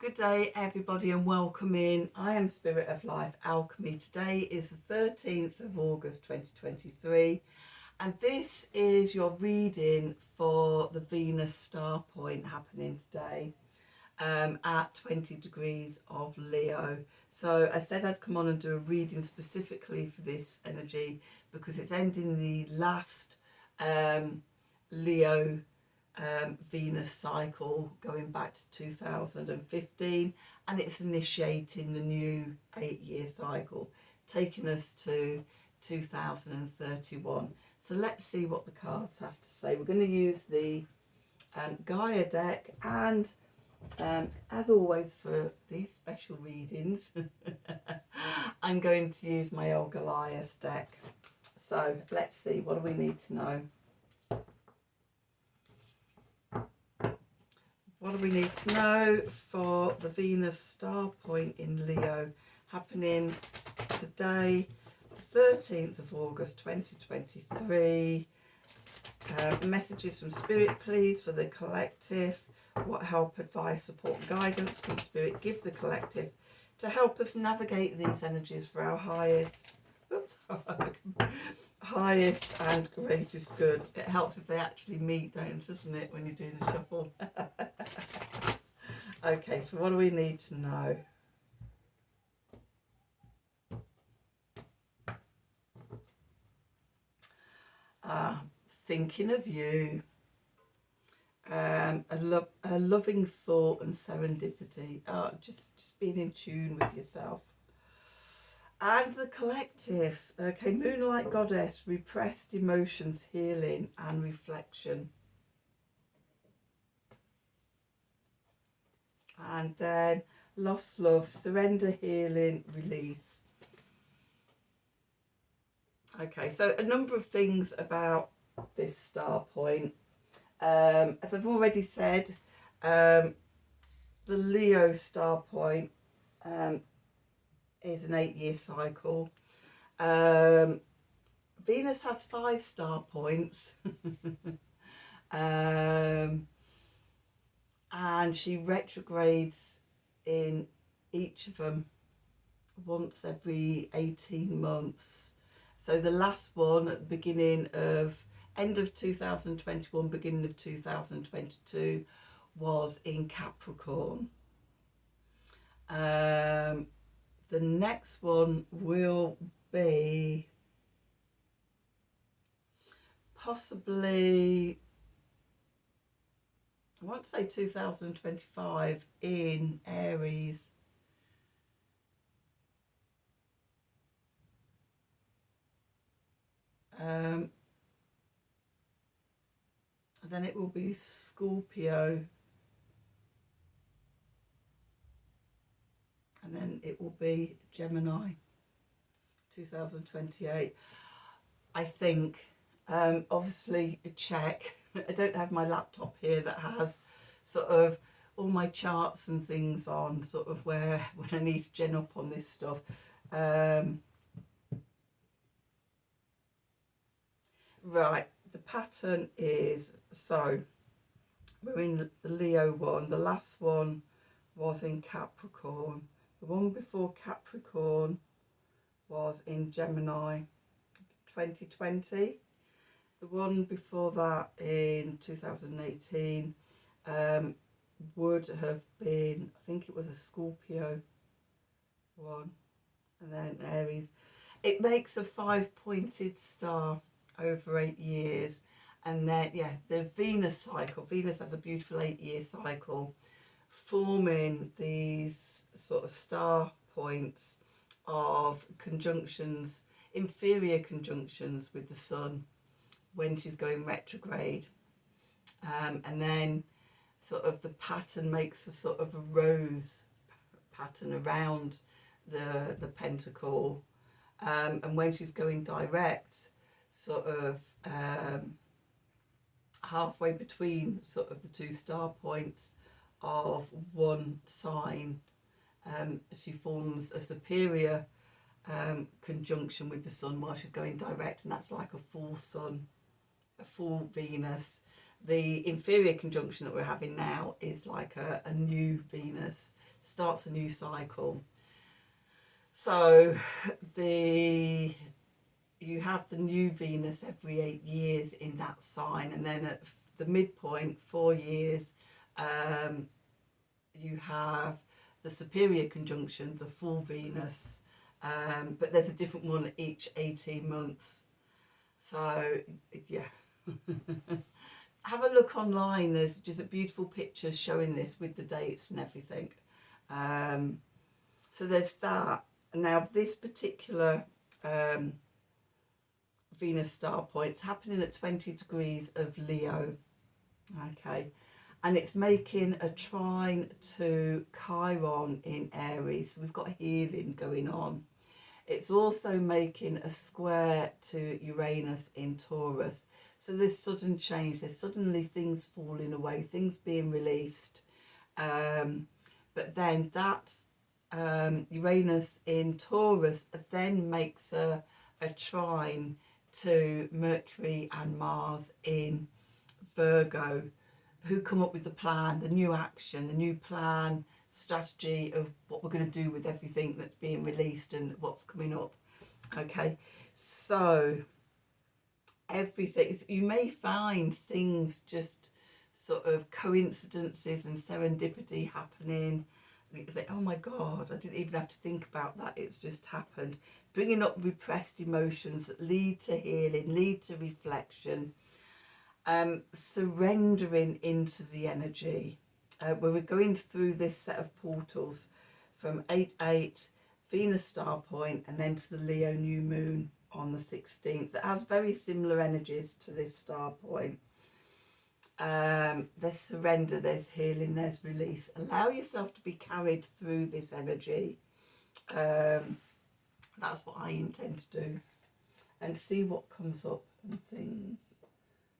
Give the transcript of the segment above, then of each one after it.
Good day, everybody, and welcome in. I am Spirit of Life Alchemy. Today is the 13th of August 2023, and this is your reading for the Venus star point happening today at 20 degrees of Leo. So I said I'd come on and do a reading specifically for this energy because it's ending the last Leo Venus cycle going back to 2015, and it's initiating the new 8-year cycle, taking us to 2031. So let's see what the cards have to say. We're going to use the Gaia deck, and as always for these special readings I'm going to use my old Goliath deck. So let's see, what do we need to know? What do we need to know for the Venus star point in Leo happening today, 13th of August 2023? Messages from Spirit, please, for the collective. What help, advice, support, guidance can Spirit give the collective to help us navigate these energies for our highest and greatest good? It helps if they actually meet, doesn't it, when you're doing a shuffle? Okay, so what do we need to know? Thinking of you. A loving thought and serendipity. Just being in tune with yourself. And the collective. Okay, Moonlight Goddess, repressed emotions, healing and reflection. And then lost love, surrender, healing, release. Okay, so a number of things about this star point. As I've already said, the Leo star point is an 8-year cycle. Venus has 5 star points. And she retrogrades in each of them once every 18 months. So the last one at the end of 2021, beginning of 2022, was in Capricorn. The next one will be possibly, I want to say 2025, in Aries. Then it will be Scorpio, and then it will be Gemini, 2028. I think, obviously, check. I don't have my laptop here that has sort of all my charts and things on, sort of when I need to gen up on this stuff. Right, the pattern is, so we're in the Leo one. The last one was in Capricorn. The one before Capricorn was in Gemini, 2020. The one before that in 2018 would have been, I think it was a Scorpio one, and then Aries. It makes a 5-pointed star over 8 years. And then, the Venus cycle. Venus has a beautiful 8-year cycle, forming these sort of star points of conjunctions, inferior conjunctions with the sun when she's going retrograde. And then sort of the pattern makes a sort of a rose pattern around the pentacle. And when she's going direct, sort of halfway between sort of the 2 star points of one sign, she forms a superior conjunction with the sun while she's going direct, and that's like a full sun, a full Venus. the inferior conjunction that we're having now is like a new Venus, starts a new cycle. So you have the new Venus every 8 years in that sign, and then at the midpoint, 4 years, you have the superior conjunction, the full Venus, but there's a different one each 18 months. So yeah. Have a look online. There's just beautiful pictures showing this with the dates and everything. So there's that. Now this particular Venus star point's happening at 20 degrees of Leo. Okay, and it's making a trine to Chiron in Aries. So we've got healing going on. It's also making a square to Uranus in Taurus. So there's sudden change, there's suddenly things falling away, things being released. But then that Uranus in Taurus then makes a trine to Mercury and Mars in Virgo, who come up with the plan, the new action, the new plan, strategy of what we're going to do with everything that's being released and what's coming up. Okay, so everything, you may find things just sort of coincidences and serendipity happening. You think, oh my God, I didn't even have to think about that, it's just happened. Bringing up repressed emotions that lead to healing, lead to reflection, surrendering into the energy. Where we're going through this set of portals from 8-8, Venus star point, and then to the Leo new moon on the 16th. That has very similar energies to this star point. There's surrender, there's healing, there's release. Allow yourself to be carried through this energy. That's what I intend to do, and see what comes up and things.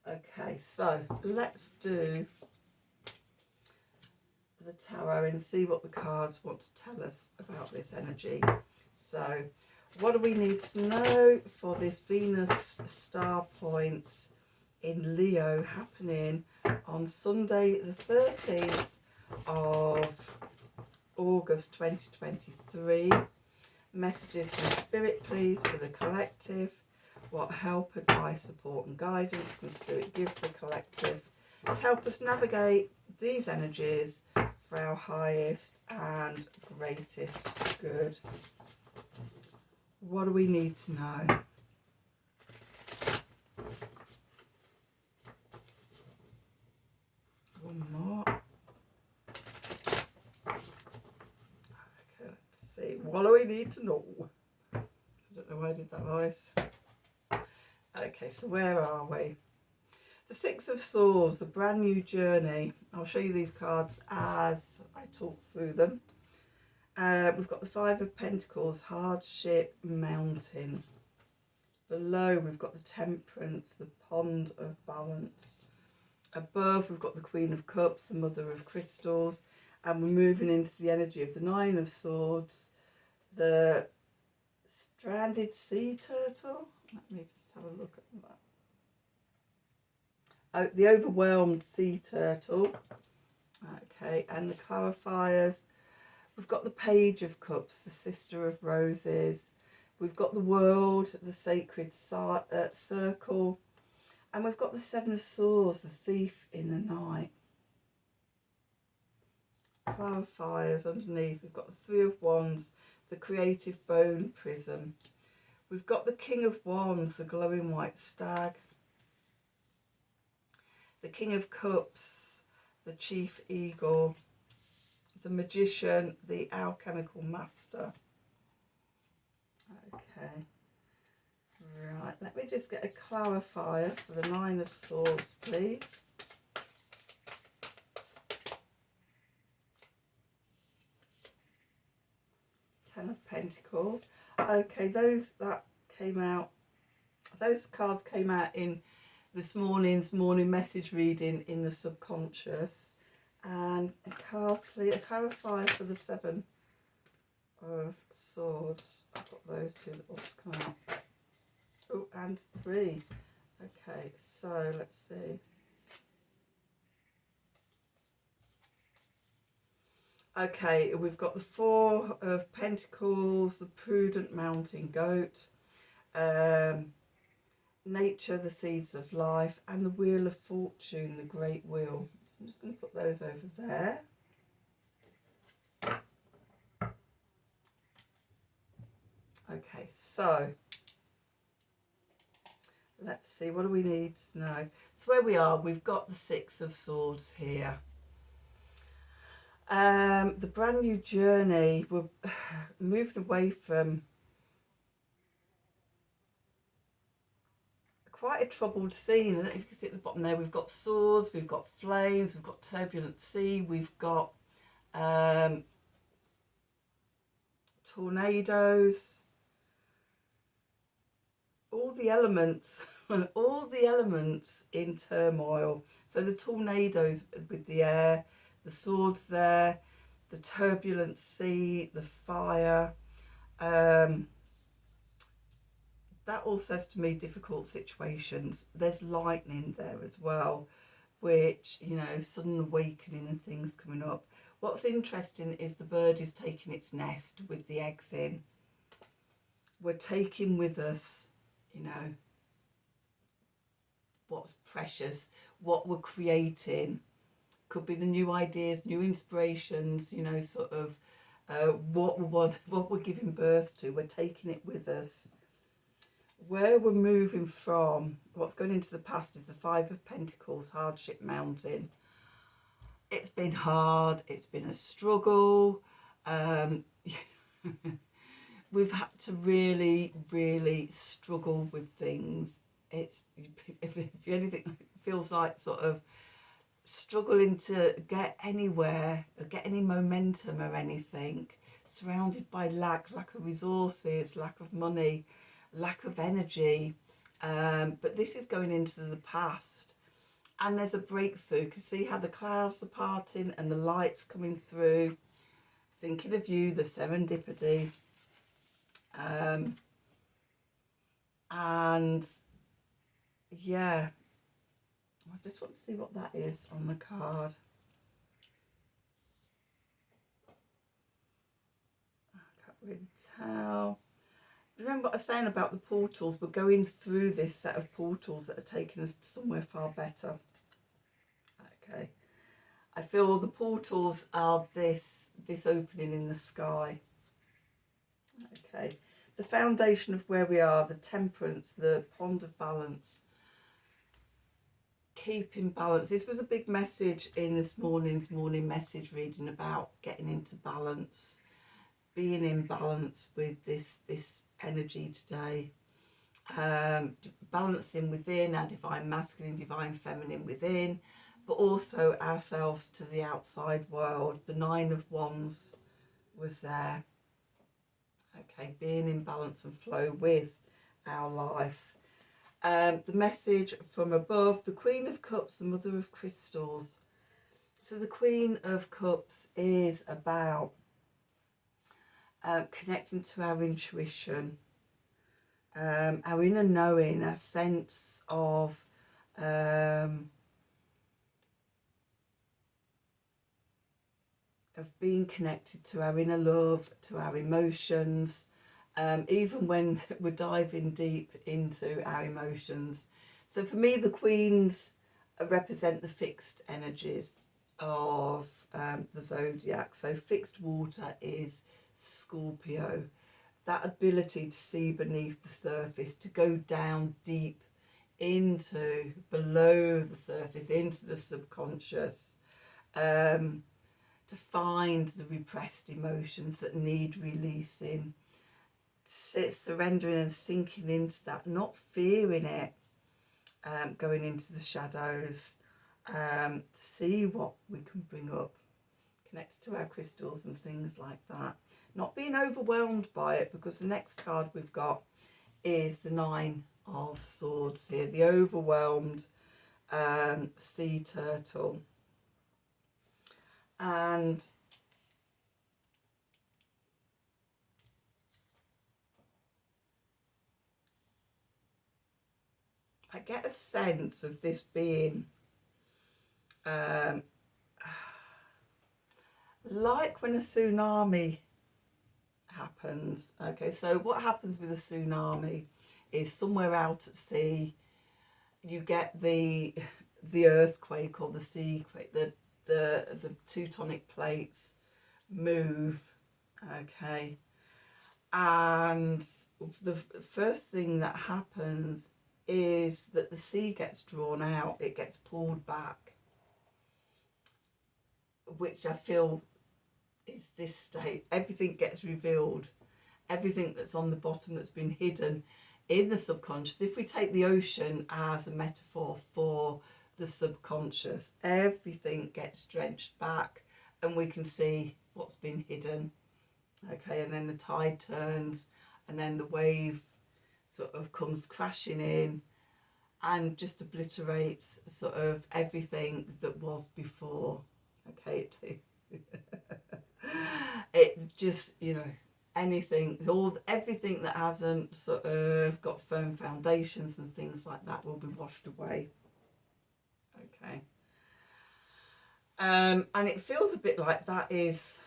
Okay, so let's do the tarot and see what the cards want to tell us about this energy. So what do we need to know for this Venus star point in Leo happening on Sunday the 13th of August 2023? Messages from Spirit, please, for the collective. What help, advice, support and guidance can Spirit give the collective to help us navigate these energies for our highest and greatest good? What do we need to know? One more. Okay, let's see. What do we need to know? I don't know why I did that voice. Okay, so where are we? The Six of Swords, the brand new journey. I'll show you these cards as I talk through them. We've got the Five of Pentacles, hardship, mountain. Below we've got the Temperance, the pond of balance. Above we've got the Queen of Cups, the Mother of Crystals. And we're moving into the energy of the Nine of Swords, the stranded sea turtle. Let me just have a look at that. Oh, the overwhelmed sea turtle. Okay, and the clarifiers. We've got the Page of Cups, the Sister of Roses. We've got the World, the Sacred Circle. And we've got the Seven of Swords, the Thief in the Night. Clarifiers underneath. We've got the Three of Wands, the Creative Bone Prism. We've got the King of Wands, the Glowing White Stag. The King of Cups, the Chief Eagle. The Magician, the Alchemical Master. Okay. Right, let me just get a clarifier for the Nine of Swords, please. Ten of Pentacles. Okay, those cards came out in this morning's morning message reading in the subconscious. And a clarifier for the Seven of Swords. I've got those two that will just come out. Oh, and three. Okay, so let's see. Okay, we've got the Four of Pentacles, the Prudent Mountain Goat, Nature, the Seeds of Life, and the Wheel of Fortune, the Great Wheel. So I'm just going to put those over there. Okay, so let's see, what do we need to know? So where we are, we've got the Six of Swords here. The brand new journey, we're moving away from quite a troubled scene. I don't know if you can see at the bottom there, we've got swords, we've got flames, we've got turbulent sea, we've got tornadoes, all the elements, all the elements in turmoil. So the tornadoes with the air, the swords there, the turbulent sea, the fire. That all says to me difficult situations. There's lightning there as well, which, you know, sudden awakening and things coming up. What's interesting is the bird is taking its nest with the eggs in. We're taking with us, you know, what's precious, what we're creating. Could be the new ideas, new inspirations, you know, sort of what we want, what we're giving birth to. We're taking it with us. Where we're moving from, what's going into the past is the Five of Pentacles, Hardship Mountain. It's been hard, it's been a struggle. We've had to really, really struggle with things. It's, if anything, it feels like sort of struggling to get anywhere or get any momentum or anything, surrounded by lack of resources, lack of money, lack of energy. But this is going into the past, and there's a breakthrough. You can see how the clouds are parting and the light's coming through. Thinking of you, the serendipity. And yeah, I just want to see what that is on the card. I can't really tell. Remember what I was saying about the portals? We're going through this set of portals that are taking us to somewhere far better. Okay. I feel the portals are this opening in the sky. Okay. The foundation of where we are, the temperance, the pond of balance. Keeping balance. This was a big message in this morning's morning message reading about getting into balance, being in balance with this energy today, balancing within our divine masculine, divine feminine within, but also ourselves to the outside world. The Nine of Wands was there. Okay, being in balance and flow with our life. The message from above, the Queen of Cups, the Mother of Crystals. So the Queen of Cups is about connecting to our intuition, our inner knowing, our sense of being connected to our inner love, to our emotions, even when we're diving deep into our emotions. So for me, the Queens represent the fixed energies of the zodiac. So fixed water is Scorpio. That ability to see beneath the surface, to go down deep into below the surface, into the subconscious, to find the repressed emotions that need releasing, surrendering and sinking into that, not fearing it, going into the shadows, see what we can bring up, connected to our crystals and things like that. Not being overwhelmed by it, because the next card we've got is the Nine of Swords here, the overwhelmed sea turtle. And I get a sense of this being like when a tsunami happens. Okay, so what happens with a tsunami is somewhere out at sea, you get the earthquake or the sea quake, the tectonic plates move. Okay, and the first thing that happens is that the sea gets drawn out, it gets pulled back, which I feel is this state. Everything gets revealed, everything that's on the bottom that's been hidden in the subconscious. If we take the ocean as a metaphor for the subconscious, everything gets drenched back and we can see what's been hidden. Okay, and then the tide turns and then the wave sort of comes crashing in and just obliterates sort of everything that was before. Okay, it just, you know, anything, everything that hasn't sort of got firm foundations and things like that will be washed away. Okay. And it feels a bit like that's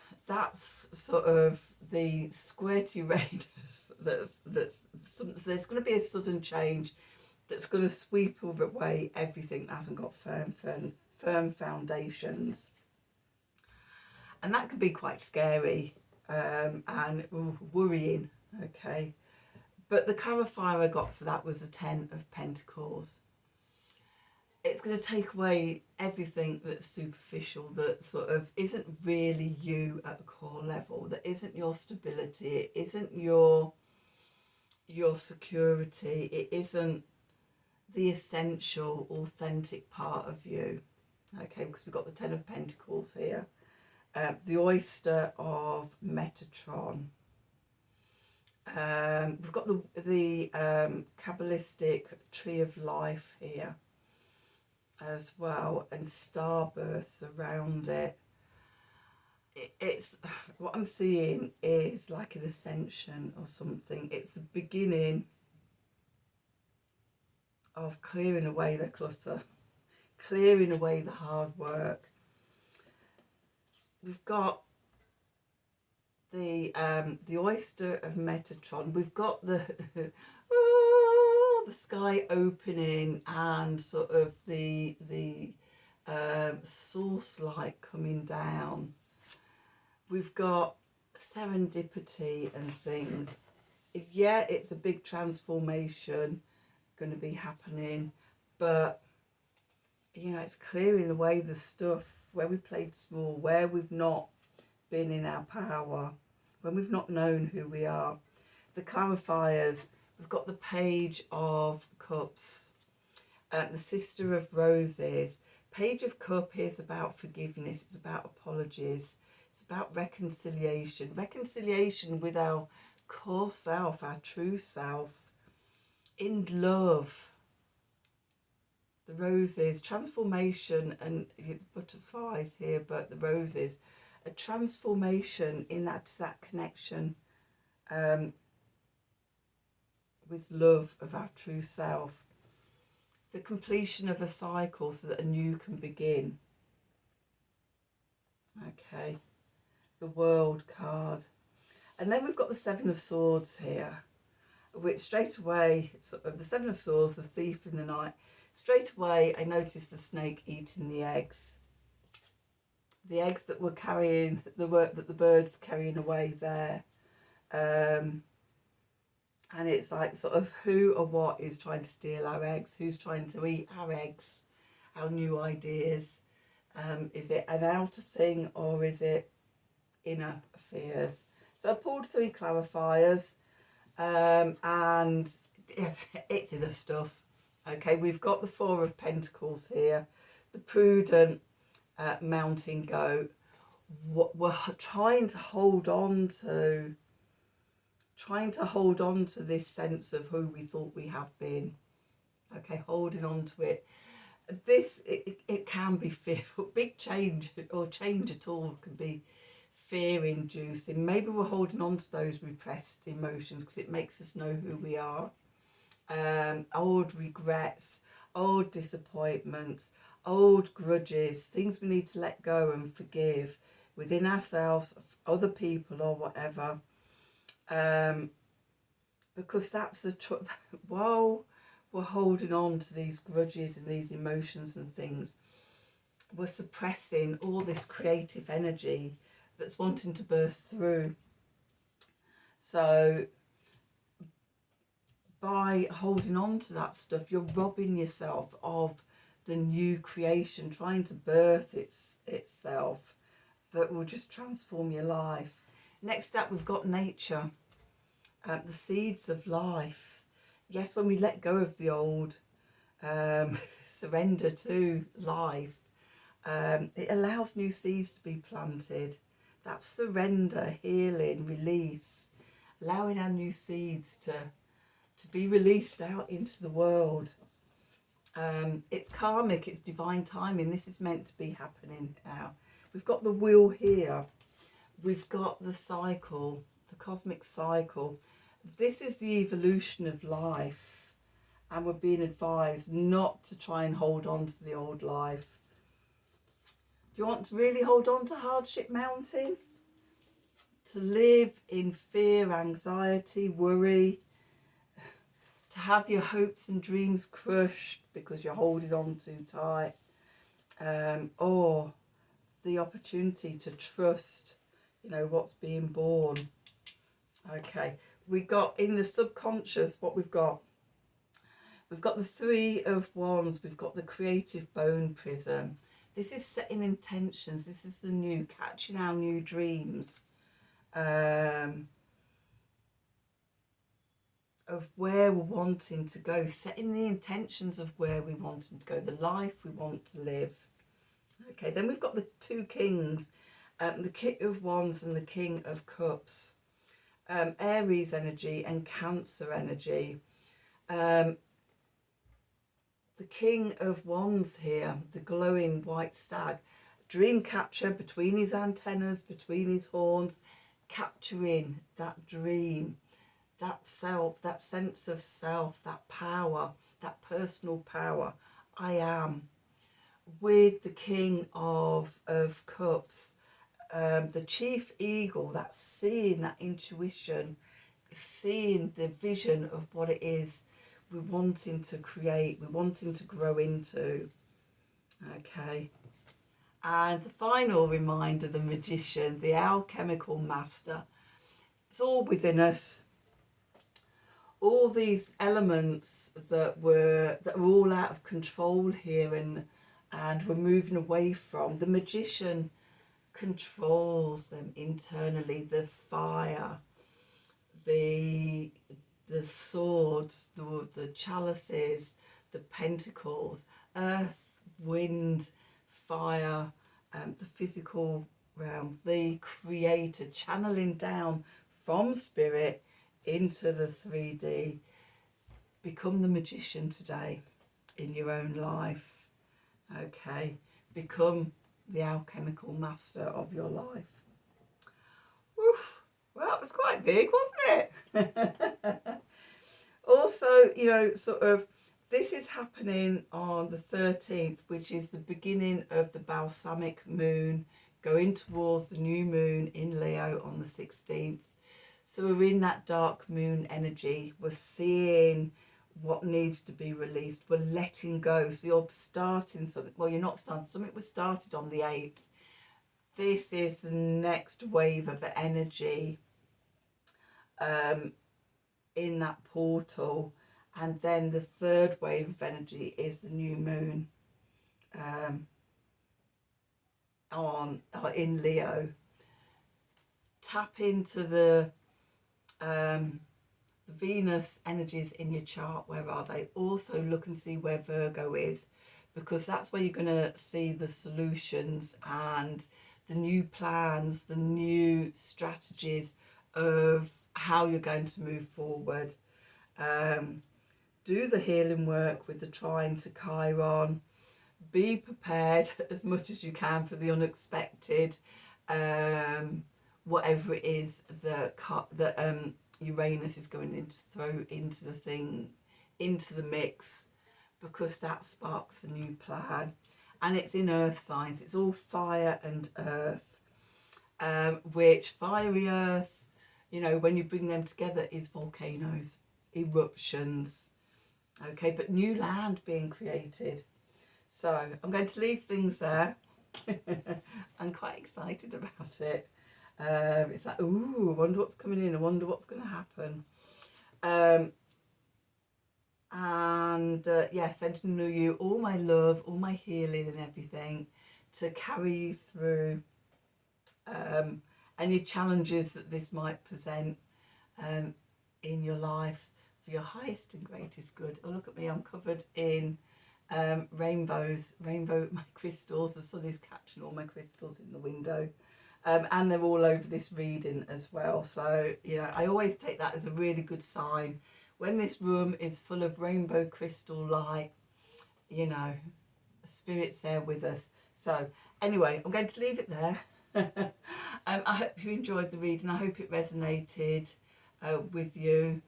sort of the squared Uranus. There's going to be a sudden change that's going to sweep away everything that hasn't got firm foundations, and that can be quite scary and worrying. Okay, but the clarifier I got for that was the 10 of Pentacles. It's going to take away everything that's superficial, that sort of isn't really you at a core level, that isn't your stability, it isn't your security, it isn't the essential, authentic part of you. Okay, because we've got the 10 of Pentacles here. The oyster of Metatron. We've got the Kabbalistic tree of life here as well, and starbursts around it. It's what I'm seeing is like an ascension or something. It's the beginning of clearing away the clutter, clearing away the hard work. We've got the oyster of Metatron. We've got the the sky opening and sort of the source light coming down. We've got serendipity and things. Yeah, it's a big transformation going to be happening, but you know, it's clearing away the stuff where we played small, where we've not been in our power, when we've not known who we are. The clarifiers, we've got the Page of Cups, the Sister of Roses. Page of Cup is about forgiveness, it's about apologies, it's about reconciliation, reconciliation with our core self, our true self, in love. The roses, transformation, and butterflies here, but the roses, a transformation in that connection with love of our true self. The completion of a cycle so that a new can begin. Okay, the World card. And then we've got the Seven of Swords here, which straight away, sort of the Seven of Swords, the thief in the night, straight away I noticed the snake eating the eggs. The eggs that were carrying, that the birds carrying away there. And it's like sort of who or what is trying to steal our eggs? Who's trying to eat our eggs? Our new ideas? Is it an outer thing or is it inner fears? So I pulled 3 clarifiers and it's inner stuff. Okay, we've got the 4 of Pentacles here, the prudent mountain goat. What we're trying to hold on to this sense of who we thought we have been. Okay, holding on to it. This, it can be fearful. Big change or change at all can be fear inducing. Maybe we're holding on to those repressed emotions because it makes us know who we are. Old regrets, old disappointments, old grudges, things we need to let go and forgive. within ourselves, other people or whatever, because that's the while we're holding on to these grudges and these emotions and things, we're suppressing all this creative energy that's wanting to burst through. So by holding on to that stuff, you're robbing yourself of the new creation trying to birth itself that will just transform your life. Next up, we've got nature, the seeds of life. Yes, when we let go of the old, surrender to life, it allows new seeds to be planted. That's surrender, healing, release, allowing our new seeds to be released out into the world. It's karmic, it's divine timing. This is meant to be happening now. We've got the wheel here. We've got the cycle, the cosmic cycle. This is the evolution of life. And we're being advised not to try and hold on to the old life. Do you want to really hold on to hardship mountain? To live in fear, anxiety, worry, to have your hopes and dreams crushed because you're holding on too tight, or the opportunity to trust, what's being born. Okay, we got in the subconscious what we've got. We've got the Three of Wands. We've got the creative bone prism. This is setting intentions. This is the new, catching our new dreams. Of where we're wanting to go, setting the intentions of where we're wanting to go, the life we want to live. Okay, then we've got the two kings, the King of Wands and the King of Cups, Aries energy and Cancer energy. The King of Wands here, the glowing white stag, dream catcher between his antennas, between his horns, capturing that dream, that self, that sense of self, that power, that personal power. I am. With the King of Cups, the chief eagle, that's seeing, that intuition, seeing the vision of what it is we're wanting to create, we're wanting to grow into. Okay. And the final reminder, the magician, the alchemical master. It's all within us. All these elements that are all out of control here and we're moving away from. The magician controls them internally. The fire, the swords, the chalices, the pentacles, earth, wind, fire, the physical realm, the creator channeling down from spirit into the 3D. Become the magician today in your own life. Okay, become the alchemical master of your life. Oof. Well, it was quite big, wasn't it? Also, sort of, this is happening on the 13th, which is the beginning of the balsamic moon, going towards the new moon in Leo on the 16th. So we're in that dark moon energy. We're seeing what needs to be released. We're letting go. So you're starting something. Well, you're not starting. Something was started on the 8th. This is the next wave of energy in that portal. And then the third wave of energy is the new moon in Leo. Tap into the Venus energies in your chart. Where are they? Also look and see where Virgo is, because that's where you're going to see the solutions and the new plans, the new strategies of how you're going to move forward. Do the healing work with the trine to Chiron. Be prepared as much as you can for the unexpected, whatever it is that Uranus is going to throw into the thing, into the mix, because that sparks a new plan. And it's in earth signs. It's all fire and earth. which fiery earth, you know, when you bring them together, is volcanoes, eruptions, okay, but new land being created. So I'm going to leave things there. I'm quite excited about it. It's like, ooh, I wonder what's coming in. I wonder what's going to happen. Yeah, sending you all my love, all my healing and everything to carry you through any challenges that this might present in your life for your highest and greatest good. Oh, look at me, I'm covered in rainbows, my crystals. The sun is catching all my crystals in the window. And they're all over this reading as well. So, you know, I always take that as a really good sign. When this room is full of rainbow crystal light, you know, the spirit's there with us. So, anyway, I'm going to leave it there. I hope you enjoyed the reading. I hope it resonated with you.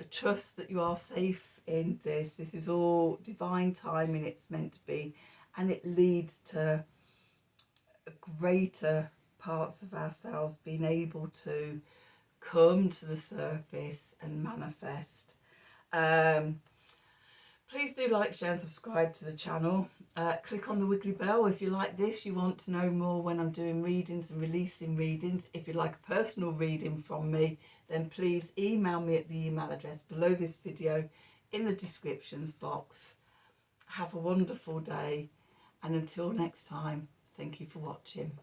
Trust that you are safe in this. This is all divine timing. It's meant to be, and it leads to greater parts of ourselves being able to come to the surface and manifest. Please do like, share and subscribe to the channel. Click on the wiggly bell if you like this. You want to know more when I'm doing readings and releasing readings. If you'd like a personal reading from me, then please email me at the email address below this video in the descriptions box. Have a wonderful day, and until next time, thank you for watching.